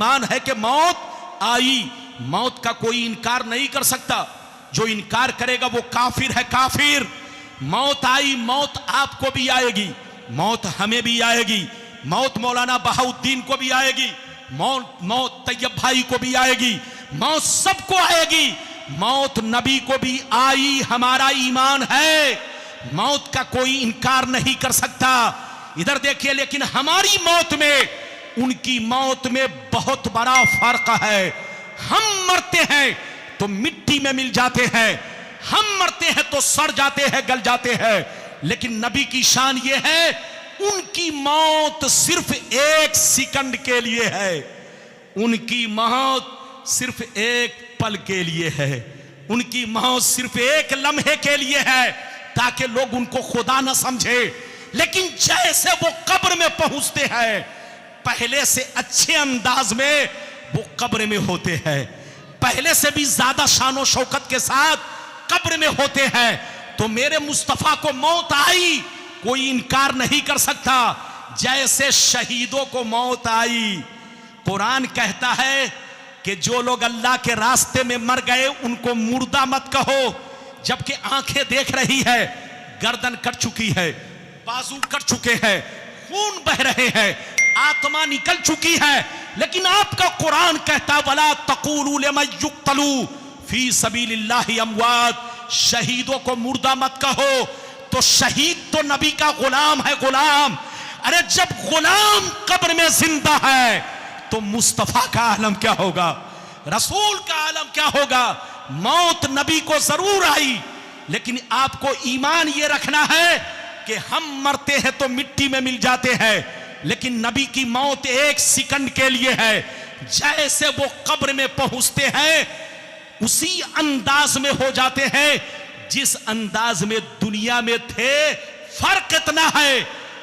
ईमान है कि मौत आई, मौत का कोई इनकार नहीं कर सकता। जो इनकार करेगा वो काफिर है, काफिर। मौत आई, मौत आपको भी आएगी, मौत हमें भी आएगी, मौत मौलाना बहाउद्दीन को भी आएगी, मौत तैयब भाई को भी आएगी, मौत सबको आएगी। मौत नबी को भी आई, हमारा ईमान है, मौत का कोई इनकार नहीं कर सकता। इधर देखिए, लेकिन हमारी मौत में उनकी मौत में बहुत बड़ा फर्क है। हम मरते हैं तो मिट्टी में मिल जाते हैं, हम मरते हैं तो सड़ जाते हैं, गल जाते हैं, लेकिन नबी की शान ये है, उनकी मौत सिर्फ एक सेकंड के लिए है, उनकी मौत सिर्फ एक पल के लिए है, उनकी मौत सिर्फ एक लम्हे के लिए है, ताकि लोग उनको खुदा ना समझे। लेकिन जैसे वो कब्र में पहुंचते हैं, पहले से अच्छे अंदाज में वो कब्र में होते हैं, पहले से भी ज्यादा शानो शौकत के साथ कब्र में होते हैं। तो मेरे मुस्तफा को मौत आई, कोई इनकार नहीं कर सकता। जैसे शहीदों को मौत आई, कुरान कहता है कि जो लोग अल्लाह के रास्ते में मर गए उनको मुर्दा मत कहो, जबकि आंखें देख रही है, गर्दन कट चुकी है, बाजू कट चुके हैं, खून बह रहे हैं, आत्मा निकल चुकी है। लेकिन आपका कुरान कहता वला तक़ूलू लिमन युक़्तलू फी सबीलिल्लाहि अमवात, शहीदों को मुर्दा मत कहो। तो शहीद तो नबी का गुलाम है, गुलाम। अरे जब गुलाम कब्र में जिंदा है तो मुस्तफा का आलम क्या होगा, रसूल का आलम क्या होगा। मौत नबी को जरूर आई, लेकिन आपको ईमान ये रखना है कि हम मरते हैं तो मिट्टी में मिल जाते हैं, लेकिन नबी की मौत एक सेकंड के लिए है। जैसे वो कब्र में पहुंचते हैं उसी अंदाज में हो जाते हैं जिस अंदाज में दुनिया में थे। फर्क इतना है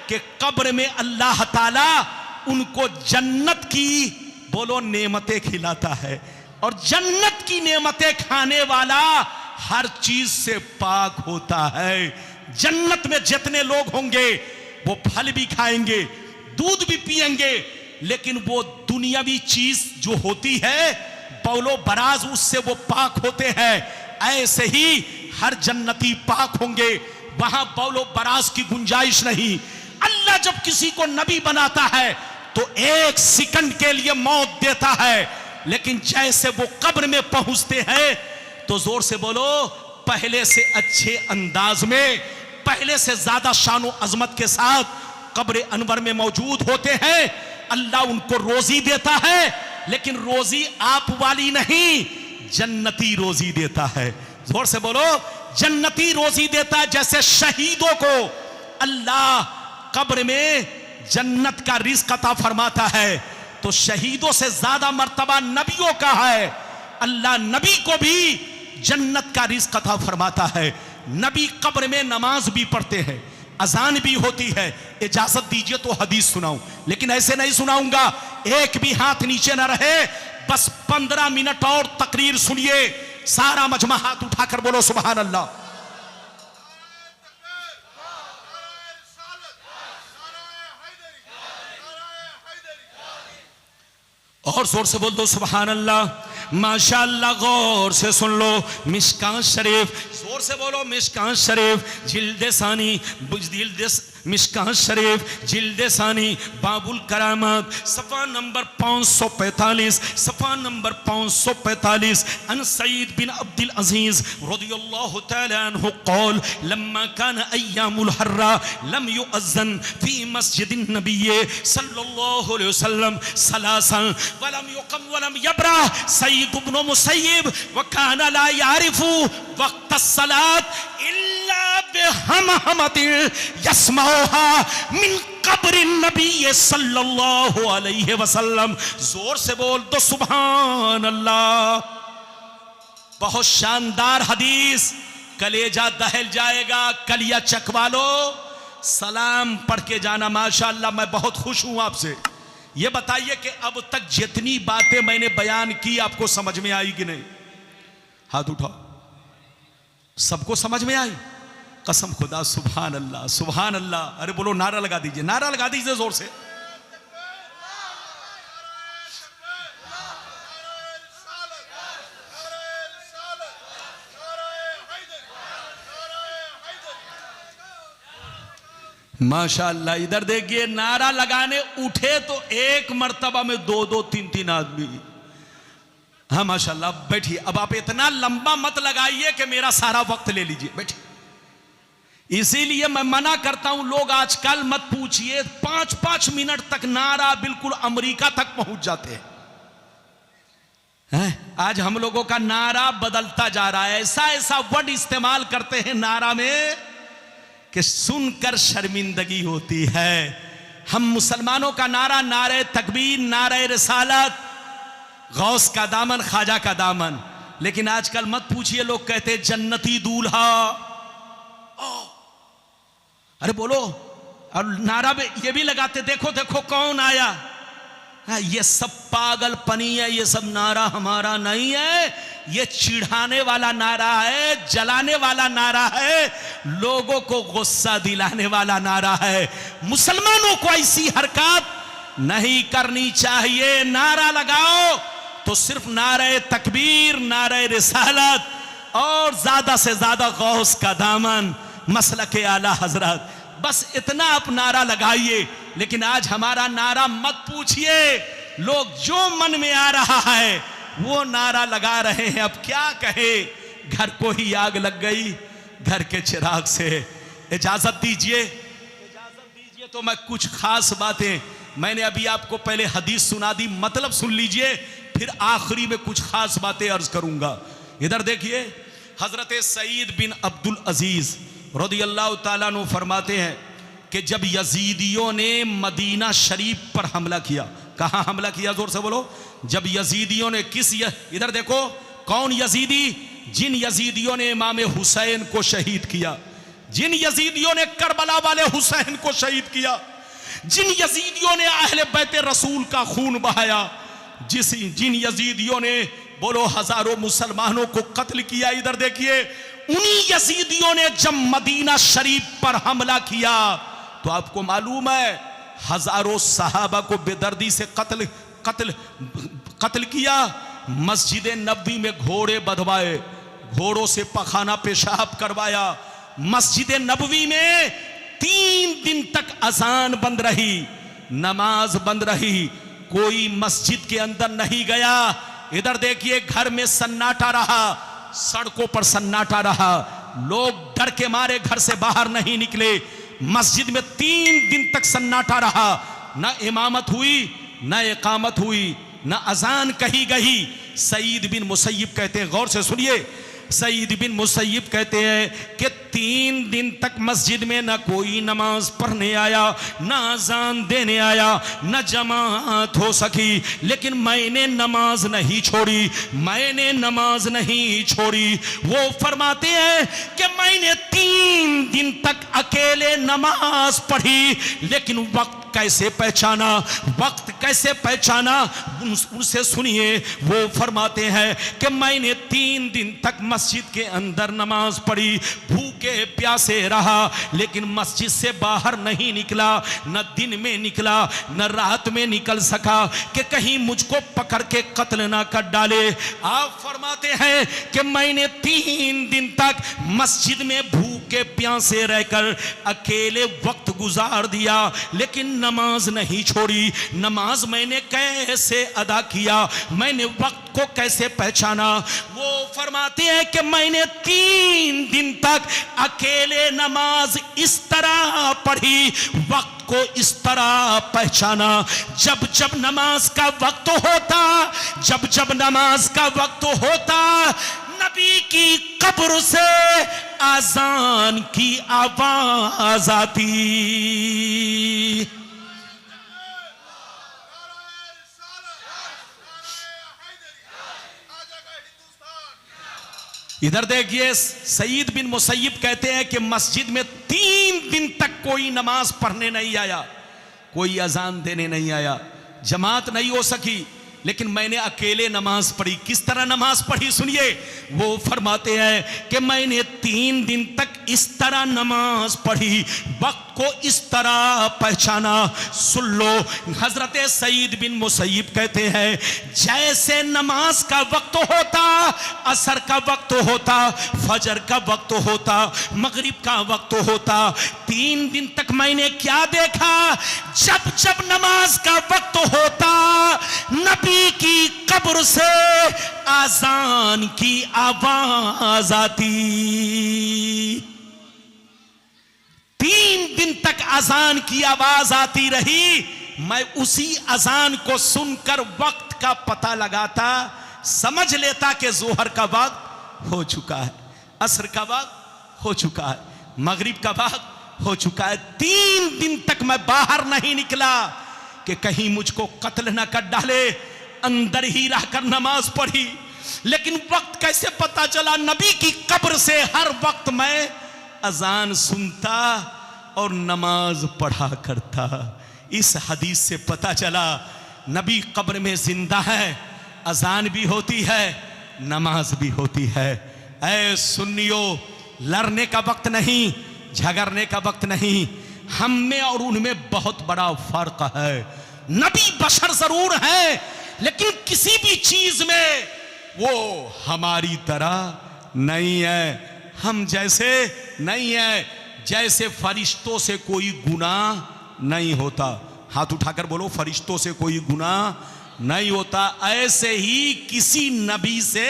कि कब्र में अल्लाह ताला उनको जन्नत की बोलो नेमतें खिलाता है, और जन्नत की नेमतें खाने वाला हर चीज से पाक होता है। जन्नत में जितने लोग होंगे वो फल भी खाएंगे, दूध भी पिएंगे, लेकिन वो दुनियावी चीज जो होती है बौलो बराज, उससे वो पाक होते हैं। ऐसे ही हर जन्नती पाक होंगे, वहां बौलो बराज की गुंजाइश नहीं। अल्लाह जब किसी को नबी बनाता है तो एक सेकंड के लिए मौत देता है, लेकिन जैसे वो कब्र में पहुंचते हैं तो जोर से बोलो, पहले से अच्छे अंदाज में, पहले से ज्यादा शानो अजमत के साथ कब्र अनवर में मौजूद होते हैं। अल्लाह उनको रोजी देता है, लेकिन रोजी आप वाली नहीं, जन्नती रोजी देता है। जोर से बोलो, जन्नती रोजी देता है। जैसे शहीदों को अल्लाह कब्र में जन्नत का रिज़्क़ अता फरमाता है, तो शहीदों से ज्यादा मर्तबा नबियों का है। अल्लाह नबी को भी जन्नत का रिज़्क़ अता फरमाता है। नबी कब्र में नमाज भी पढ़ते हैं, अजान भी होती है। इजाजत दीजिए तो हदीस सुनाऊं, लेकिन ऐसे नहीं सुनाऊंगा, एक भी हाथ नीचे ना रहे। बस 15 मिनट और तकरीर सुनिए, सारा मजमा हाथ उठाकर बोलो सुभान अल्लाह। और जोर से बोल दो सुभान अल्लाह। माशाअल्लाह, गौर से सुन लो, मिशकात शरीफ, जोर से बोलो मिशकात शरीफ, जिल्दे सानी, मिशकात शरीफ जिल्दे सानी, बाबुल करामत, सफ़ा नंबर 545, सफ़ा नंबर 545। अन सईद बिन अब्दुल अजीज रज़ियल्लाहु तआला अन्हु क़ाल लम्मा कान अय्यामुल हर्रा लम युअज़्ज़न फी मस्जिदिन नबिय्य सल्लल्लाहु अलैहि वसल्लम सलासन वलम युक़म वलम यब्रा सईद इब्न मुसय्यब व कान ला यारिफु वक्त सलात इल्ला बिहमहमतिन यस्माउहा मिन कब्र नबी सल्लल्लाहु अलैहि वसल्लम। जोर से बोल दो सुभान अल्लाह। बहुत शानदार हदीस, कलेजा दहल जाएगा, कलिया चकवा लो, सलाम पढ़ के जाना। माशाअल्लाह, मैं बहुत खुश हूं आपसे। ये बताइए कि अब तक जितनी बातें मैंने बयान की आपको समझ में आई कि नहीं? हाथ उठाओ। सबको समझ में आई? कसम खुदा, सुभान अल्लाह, सुभान अल्लाह। अरे बोलो, नारा लगा दीजिए, नारा लगा दीजिए जोर से। माशाअल्लाह। इधर देखिए, नारा लगाने उठे तो एक मर्तबा में दो दो तीन तीन आदमी। हाँ माशाअल्लाह, बैठिए। अब आप इतना लंबा मत लगाइए कि मेरा सारा वक्त ले लीजिए, बैठिए। इसीलिए मैं मना करता हूं, लोग आजकल मत पूछिए, 5-5 मिनट तक नारा बिल्कुल अमेरिका तक पहुंच जाते हैं। आज हम लोगों का नारा बदलता जा रहा है, ऐसा ऐसा वर्ड इस्तेमाल करते हैं नारा में कि सुनकर शर्मिंदगी होती है। हम मुसलमानों का नारा, नारे तकबीर, नारे रिसालत, गौस का दामन, ख्वाजा का दामन। लेकिन आजकल मत पूछिए, लोग कहते जन्नती दूल्हा। अरे बोलो, और नारा में ये भी लगाते, देखो देखो कौन आया। ये सब पागलपनी है, ये सब नारा हमारा नहीं है, ये चिढ़ाने वाला नारा है, जलाने वाला नारा है, लोगों को गुस्सा दिलाने वाला नारा है। मुसलमानों को ऐसी हरकत नहीं करनी चाहिए। नारा लगाओ तो सिर्फ नारे तकबीर, नारे रिसालत और ज्यादा से ज्यादा गौस का दामन, मसलके आला हजरत, बस इतना आप नारा लगाइए। लेकिन आज हमारा नारा मत पूछिए, लोग जो मन में आ रहा है वो नारा लगा रहे हैं। अब क्या कहे, घर को ही आग लग गई घर के चिराग से। इजाजत दीजिए तो मैं कुछ खास बातें, मैंने अभी आपको पहले हदीस सुना दी, मतलब सुन लीजिए, फिर आखिरी में कुछ खास बातें अर्ज करूंगा। इधर देखिए, हजरत सईद बिन अब्दुल अजीज रदियल्लाहु ताला अन्हु फरमाते हैं कि जब यजीदियों ने मदीना शरीफ पर हमला किया, कहां हमला किया, जोर से बोलो। जब यजीदियों ने इधर देखो, कौन यजीदी? जिन यजीदियों ने इमाम हुसैन को शहीद किया, जिन यजीदियों ने करबला वाले हुसैन को शहीद किया, जिन यजीदियों ने अहले बैत रसूल का खून बहाया, जिन यजीदियों ने बोलो हजारों मुसलमानों को कत्ल किया। इधर देखिए, उन्हीं यजीदियों ने जब मदीना शरीफ पर हमला किया तो आपको मालूम है हजारों सहाबा को बेदर्दी से कत्ल किया। मस्जिद नबवी में घोड़े बंधवाए, घोड़ों से पखाना पेशाब करवाया। मस्जिद नबवी में 3 दिन तक अजान बंद रही, नमाज बंद रही, कोई मस्जिद के अंदर नहीं गया। इधर देखिए, घर में सन्नाटा रहा, सड़कों पर सन्नाटा रहा, लोग डर के मारे घर से बाहर नहीं निकले। मस्जिद में 3 दिन तक सन्नाटा रहा, न इमामत हुई, न इकामत हुई, न अजान कही गई। सईद बिन मुसय्यब कहते हैं, गौर से सुनिए, सईद बिन मुसय्यब कहते हैं कि 3 दिन तक मस्जिद में न कोई नमाज पढ़ने आया, न अजान देने आया, न जमात हो सकी, लेकिन मैंने नमाज नहीं छोड़ी, मैंने नमाज नहीं छोड़ी। वो फरमाते हैं कि मैंने 3 दिन तक अकेले नमाज पढ़ी, लेकिन वक्त कैसे पहचाना, वक्त कैसे पहचाना, उनसे सुनिए। वो फरमाते हैं कि मैंने 3 दिन तक मस्जिद के अंदर नमाज पढ़ी, भूखे प्यासे रहा, लेकिन मस्जिद से बाहर नहीं निकला, न दिन में निकला न रात में निकल सका कि कहीं मुझको पकड़ के कत्ल ना कर डाले। आप फरमाते हैं कि मैंने 3 दिन तक मस्जिद में भूखे प्यासे रहकर अकेले वक्त गुजार दिया, लेकिन नमाज नहीं छोड़ी। नमाज मैंने कैसे अदा किया, मैंने वक्त को कैसे पहचाना? वो फरमाते हैं कि मैंने 3 दिन तक अकेले नमाज इस तरह पढ़ी, वक्त को इस तरह पहचाना। जब जब नमाज का वक्त होता, जब जब नमाज का वक्त होता, नबी की कब्र से आजान की आवाज आती। इधर देखिए, सईद बिन मुसय्यब कहते हैं कि मस्जिद में 3 दिन तक कोई नमाज पढ़ने नहीं आया, कोई अजान देने नहीं आया, जमात नहीं हो सकी, लेकिन मैंने अकेले नमाज पढ़ी। किस तरह नमाज पढ़ी सुनिए। वो फरमाते हैं कि मैंने 3 दिन तक इस तरह नमाज पढ़ी, वक्त को इस तरह पहचाना। सुन लो, हजरत सईद बिन मुसैयब कहते हैं जैसे नमाज का वक्त होता, असर का वक्त होता, फजर का वक्त होता, मगरिब का वक्त होता, 3 दिन तक मैंने क्या देखा, जब जब नमाज का वक्त होता नबी की कब्र से आजान की आवाज आती। 3 दिन तक अजान की आवाज आती रही। मैं उसी अजान को सुनकर वक्त का पता लगाता, समझ लेता कि जोहर का वक्त हो चुका है, असर का वक्त हो चुका है, मगरिब का वक्त हो चुका है। 3 दिन तक मैं बाहर नहीं निकला कि कहीं मुझको कत्ल न कर डाले। अंदर ही रहकर नमाज पढ़ी, लेकिन वक्त कैसे पता चला? नबी की कब्र से हर वक्त मैं अजान सुनता और नमाज पढ़ा करता। इस हदीस से पता चला नबी कब्र में जिंदा है, अजान भी होती है, नमाज भी होती है। ऐ सुन्नियों, लड़ने का वक्त नहीं, झगड़ने का वक्त नहीं। हम में और उनमें बहुत बड़ा फर्क है। नबी बशर जरूर है, लेकिन किसी भी चीज में वो हमारी तरह नहीं है, हम जैसे नहीं है। जैसे फरिश्तों से कोई गुनाह नहीं होता, हाथ उठाकर बोलो, फरिश्तों से कोई गुनाह नहीं होता। ऐसे ही किसी नबी से,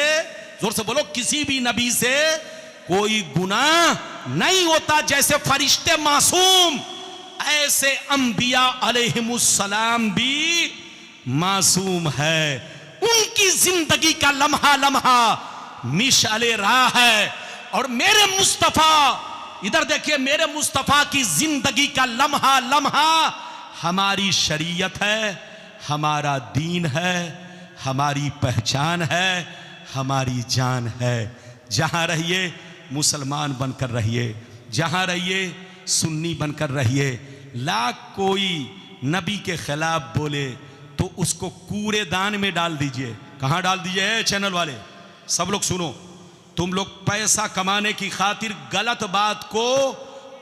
जोर से बोलो, किसी भी नबी से कोई गुनाह नहीं होता। जैसे फरिश्ते मासूम, ऐसे अंबिया अलैहिमुस्सलाम भी मासूम है। उनकी जिंदगी का लम्हा लम्हा मिशाले राह है। और मेरे मुस्तफा, इधर देखिए, मेरे मुस्तफा की जिंदगी का लम्हा लम्हा हमारी शरीयत है, हमारा दीन है, हमारी पहचान है, हमारी जान है। जहां रहिए मुसलमान बनकर रहिए, जहां रहिए सुन्नी बनकर रहिए। लाख कोई नबी के खिलाफ बोले तो उसको कूड़ेदान में डाल दीजिए। कहां डाल दीजिए? चैनल वाले सब लोग सुनो, तुम लोग पैसा कमाने की खातिर गलत बात को,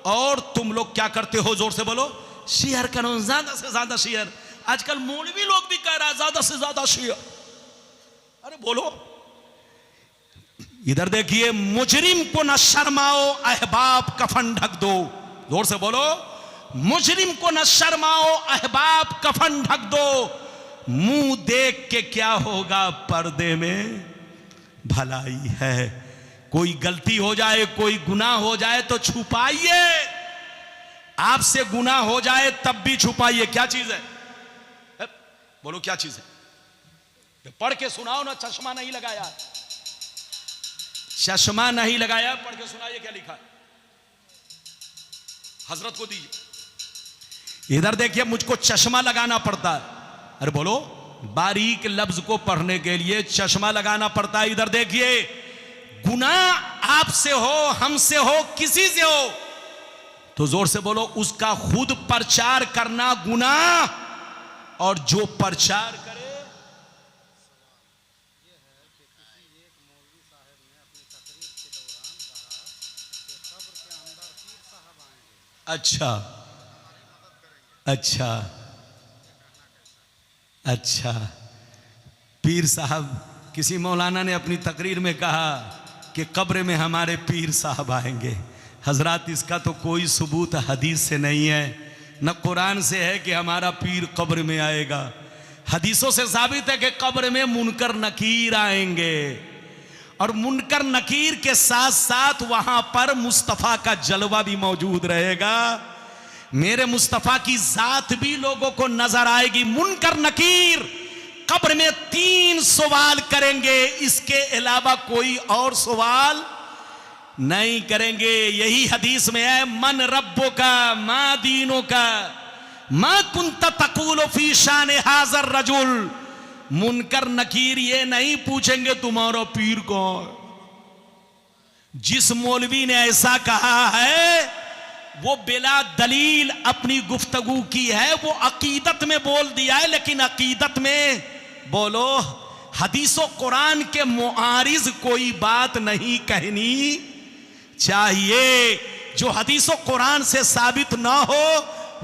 और तुम लोग क्या करते हो? जोर से बोलो, शेयर करो, ज्यादा से ज्यादा शेयर। आजकल मौलवी लोग भी कह रहा है ज्यादा से ज्यादा शेयर। अरे बोलो, इधर देखिए, मुजरिम को न शर्माओ, अहबाब कफन ढक दो। जोर से बोलो, मुजरिम को न शर्माओ, अहबाब कफन ढक दो। मुंह देख के क्या होगा, पर्दे में भलाई है। कोई गलती हो जाए, कोई गुनाह हो जाए तो छुपाइए। आपसे गुनाह हो जाए तब भी छुपाइए। क्या चीज है? बोलो क्या चीज है? पढ़ के सुनाओ ना। चश्मा नहीं लगाया, चश्मा नहीं लगाया, पढ़ के सुनाइए क्या लिखा है। हजरत को दीजिए। इधर देखिए, मुझको चश्मा लगाना पड़ता है। अरे बोलो, बारीक लफ्ज को पढ़ने के लिए चश्मा लगाना पड़ता है। इधर देखिए, गुनाह आपसे हो, हमसे हो, किसी से हो, तो जोर से बोलो, उसका खुद प्रचार करना गुनाह, और जो प्रचार करे। अच्छा अच्छा अच्छा, पीर साहब, किसी मौलाना ने अपनी तकरीर में कहा कि कब्र में हमारे पीर साहब आएंगे। हजरात, इसका तो कोई सबूत हदीस से नहीं है, न कुरान से है कि हमारा पीर कब्र में आएगा। हदीसों से साबित है कि कब्र में मुनकर नकीर आएंगे, और मुनकर नकीर के साथ साथ वहां पर मुस्तफा का जलवा भी मौजूद रहेगा। मेरे मुस्तफा की जात भी लोगों को नजर आएगी। मुनकर नकीर कब्र में 3 सवाल करेंगे, इसके अलावा कोई और सवाल नहीं करेंगे। यही हदीस में है, मन रब्बो का, मा दीनों का, मा कुंता तकूलो फी शान हाजर रजुल। मुनकर नकीर ये नहीं पूछेंगे तुम्हारा पीर कौन। जिस मौलवी ने ऐसा कहा है वो बिला दलील अपनी गुफ्तगू की है, वो अकीदत में बोल दिया है, लेकिन अकीदत में बोलो, हदीसो कुरान के मुआरिज कोई बात नहीं कहनी चाहिए। जो हदीसों कुरान से साबित ना हो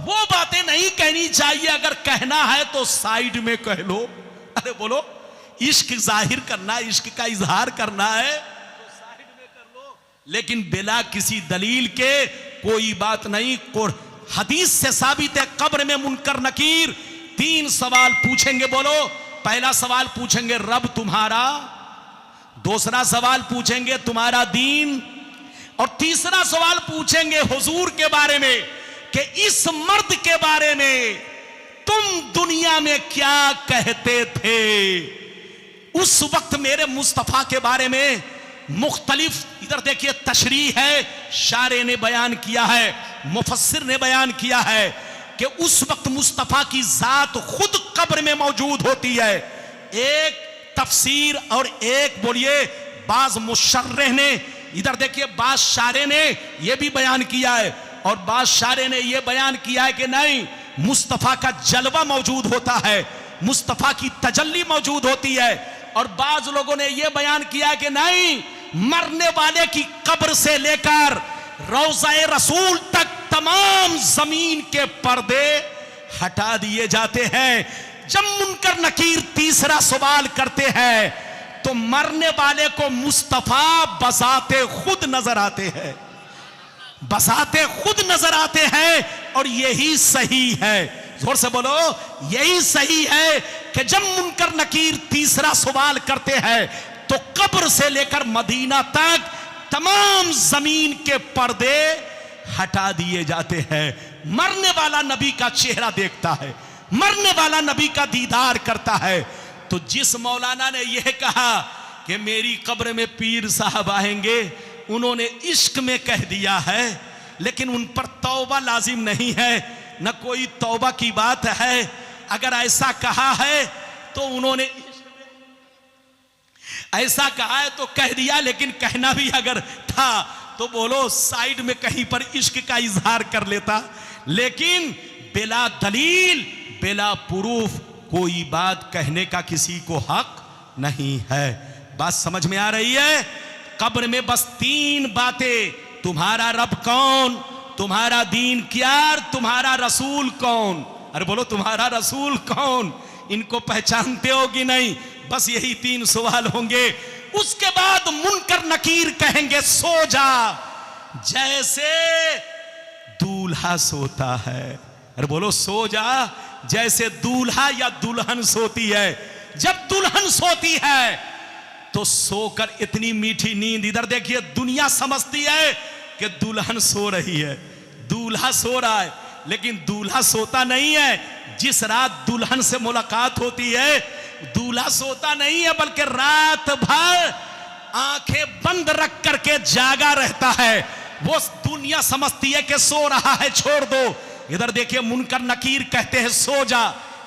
वो बातें नहीं कहनी चाहिए। अगर कहना है तो साइड में कह लो। अरे बोलो, इश्क जाहिर करना, इश्क का इजहार करना है तो साइड में कर लो, लेकिन बिला किसी दलील के कोई बात नहीं। हदीस से साबित है कब्र में मुनकर नकीर 3 सवाल पूछेंगे। बोलो, पहला सवाल पूछेंगे रब तुम्हारा, दूसरा सवाल पूछेंगे तुम्हारा दीन, और तीसरा सवाल पूछेंगे हुजूर के बारे में कि इस मर्द के बारे में तुम दुनिया में क्या कहते थे। उस वक्त मेरे मुस्तफा के बारे में मुख्तलिफ, इधर देखिए तशरीह है, शारे ने बयान किया है, मुफस्सिर ने बयान किया है कि उस वक्त मुस्तफा की जात खुद कब्र में मौजूद होती है। एक तफसीर और एक बोलिए बाज मुशर्रिह ने, इधर देखिए बाज शारे ने यह भी बयान किया है, और बाज शारे ने यह बयान किया है कि नहीं, मुस्तफा का जलवा मौजूद होता है, मुस्तफा की तजल्ली मौजूद होती है। और बाज लोगों ने यह बयान किया है कि नहीं, मरने वाले की कब्र से लेकर रौज़ाए रसूल तक तमाम जमीन के पर्दे हटा दिए जाते हैं। जब मुनकर नकीर तीसरा सवाल करते हैं तो मरने वाले को मुस्तफा बसाते खुद नजर आते हैं, बसाते खुद नजर आते हैं। और यही सही है, जोर से बोलो, यही सही है कि जब मुनकर नकीर तीसरा सवाल करते हैं तो कब्र से लेकर मदीना तक तमाम जमीन के पर्दे हटा दिए जाते हैं। मरने वाला नबी का चेहरा देखता है, मरने वाला नबी का दीदार करता है। तो जिस मौलाना ने यह कहा कि मेरी कब्र में पीर साहब आएंगे, उन्होंने इश्क में कह दिया है, लेकिन उन पर तौबा लाजिम नहीं है, न कोई तौबा की बात है। अगर ऐसा कहा है तो उन्होंने ऐसा कहा है तो कह दिया, लेकिन कहना भी अगर था तो बोलो साइड में कहीं पर इश्क का इजहार कर लेता। लेकिन बिला दलील, बिला प्रूफ कोई बात कहने का किसी को हक नहीं है। बात समझ में आ रही है? कब्र में बस 3 बातें, तुम्हारा रब कौन, तुम्हारा दीन क्या, तुम्हारा रसूल कौन। अरे बोलो, तुम्हारा रसूल कौन, इनको पहचानते हो कि नहीं? बस यही 3 सवाल होंगे। उसके बाद मुनकर नकीर कहेंगे सो जा, जैसे दूल्हा सोता है। अरे बोलो, सो जा जैसे दूल्हा या दुल्हन सोती है। जब दुल्हन सोती है तो सोकर इतनी मीठी नींद, इधर देखिए दुनिया समझती है कि दुल्हन सो रही है, दूल्हा सो रहा है, लेकिन दूल्हा सोता नहीं है। जिस रात दुल्हन से मुलाकात होती है दूल्हा सोता नहीं है, बल्कि रात भर आंखें बंद रख करके जागा रहता है। वो दुनिया समझती है कि सो रहा है, छोड़ दो। इधर देखिए मुनकर नकीर कहते हैं सो जा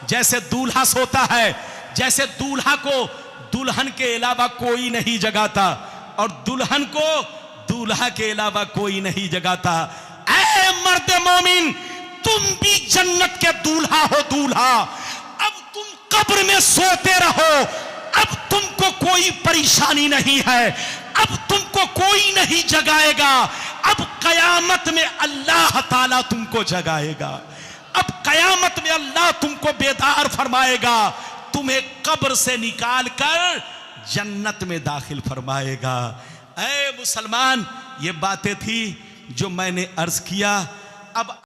जैसे दूल्हा सोता है। जैसे दूल्हा को दुल्हन के अलावा कोई नहीं जगाता, और दुल्हन को दूल्हा के अलावा कोई नहीं जगाता। ऐ मर्द मोमिन, तुम भी जन्नत के दूल्हा हो, दूल्हा। अब तुम कब्र में सोते रहो, अब तुमको कोई परेशानी नहीं है, अब तुमको कोई नहीं जगाएगा। अब कयामत में अल्लाह ताला तुमको जगाएगा, अब कयामत में अल्लाह तुमको बेदार फरमाएगा, तुम्हें कब्र से निकाल कर जन्नत में दाखिल फरमाएगा। ऐ मुसलमान, ये बातें थी जो मैंने अर्ज किया। अब